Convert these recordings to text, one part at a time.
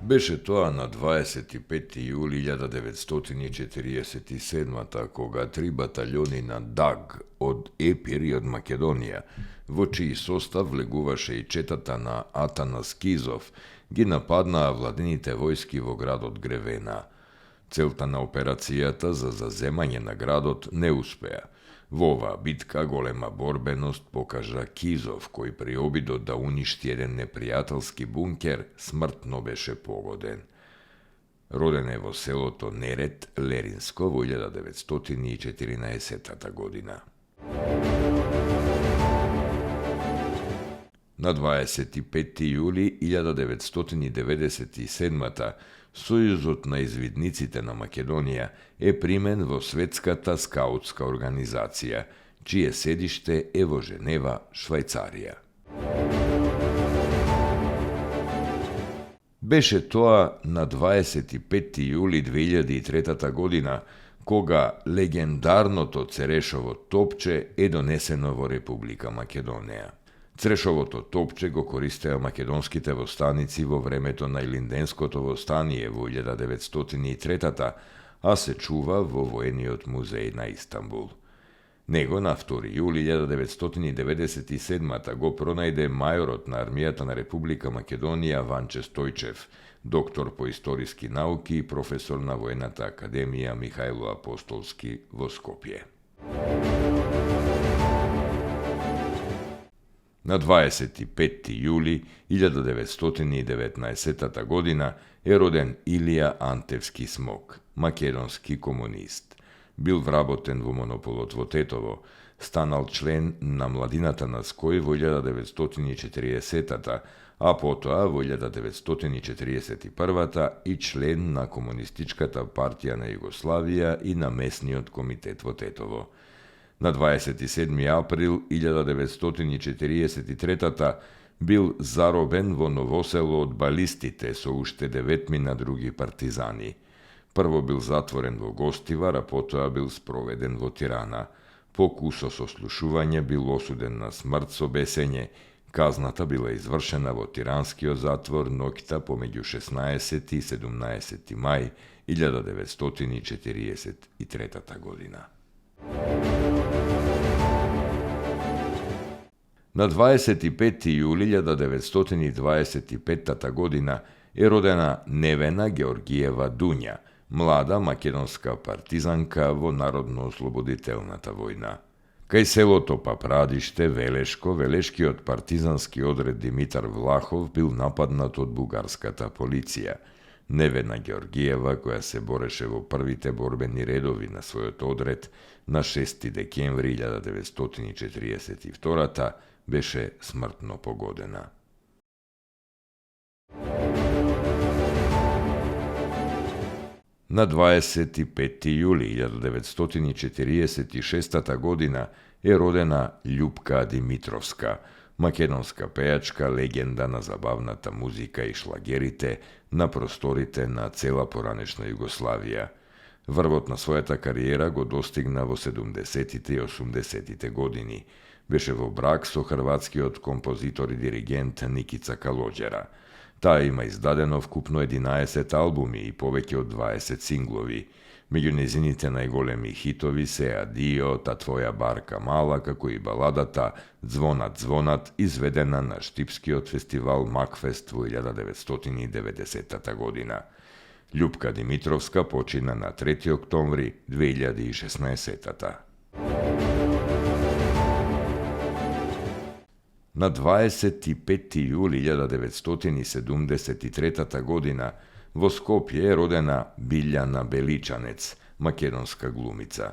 Беше тоа на 25. јули 1947 кога 3 батальони на ДАГ од Епир и од Македонија, во чиј состав влегуваше и четата на Атанас Кизов, ги нападнаа владините војски во градот Гревена. Целта на операцијата за заземање на градот не успеа. Во оваа битка голема борбеност покажа Кизов, кој при обидот да уништи еден непријателски бункер, смртно беше погоден. Роден е во селото Нерет, Леринско, во 1914 година. На 25. јули 1997 Сојузот на извидниците на Македонија е примен во Светската скаутска организација, чие седиште е во Женева, Швајцарија. Беше тоа на 25. јули 2003 година, кога легендарното Церешово топче е донесено во Република Македонија. Црешовото топче го користеа македонските востаници во времето на Илинденското востание во 1903, а се чува во воениот музеј на Истанбул. Него на 2. јули 1997 го пронајде мајорот на армијата на Република Македонија Ванче Стојчев, доктор по историски науки и професор на Воената академија Михајло Апостолски во Скопје. На 25. јули 1919 година е роден Илија Антевски Смок, македонски комунист. Бил вработен во монополот во Тетово, станал член на младината на Ској во 1940, а потоа во 1941 и член на Комунистичката партија на Југославија и на Месниот комитет во Тетово. На 27. април 1943 бил заробен во Новосело од балистите со уште 9 други партизани. Прво бил затворен во Гостивар, а потоа бил спроведен во Тирана. По кусо сослушување бил осуден на смрт со бесење. Казната била извршена во Тиранскиот затвор ноќта помеѓу 16 и 17 мај 1943 година. На 25. јули 1925 година е родена Невена Георгиева Дуња, млада македонска партизанка во Народно-ослободителната војна. Кај селото Папрадиште, Велешко, велешкиот партизански одред Димитар Влахов бил нападнат од бугарската полиција. Невена Георгиева, која се бореше во првите борбени редови на својот одред, на 6. декември 1942 беше смртно погодена. На 25. јули 1946 година е родена Љупка Димитровска, македонска пејачка, легенда на забавната музика и шлагерите на просторите на цела поранешна Југославија. Врвот на својата кариера го достигна во 70-тите и 80-тите години. Беше во брак со хрватскиот композитор и диригент Никица Калоđера. Таа има издадено вкупно 11 албуми и повеќе од 20 синглови. Меѓу незините најголеми хитови се Адио, Та твоја барка мала, како и баладата Звонат, звонат, изведена на Штипскиот фестивал Макфест во 1990 година. Љупка Димитровска почина на 3. октомври 2016. На 25. јули 1973 година во Скопје е родена Билјана Беличанец, македонска глумица.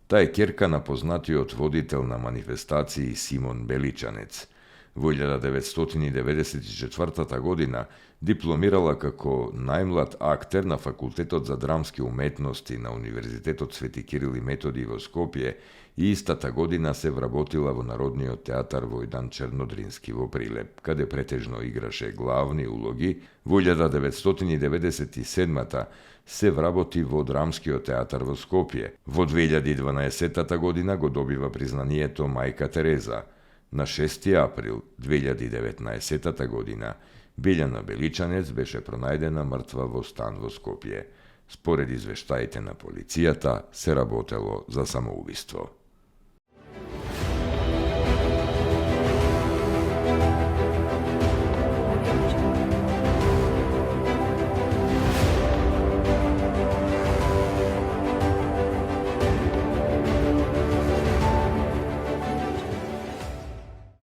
Таа е ќерка на познатиот водител на манифестации Симон Беличанец. Во 1994 година дипломирала како најмлад актер на Факултетот за драмски уметности на Универзитетот Свети Кирил и Методи во Скопје и истата година се вработила во Народниот театар Војдан Чернодрински во Прилеп, каде претежно играше главни улоги. Во 1997 се вработи во Драмскиот театар во Скопје. Во 2012 година го добива признанието Мајка Тереза. На 6. април 2019 година Билјана Беличанец беше пронајдена мртва во стан во Скопје. Според извештаите на полицијата, се работело за самоубиство.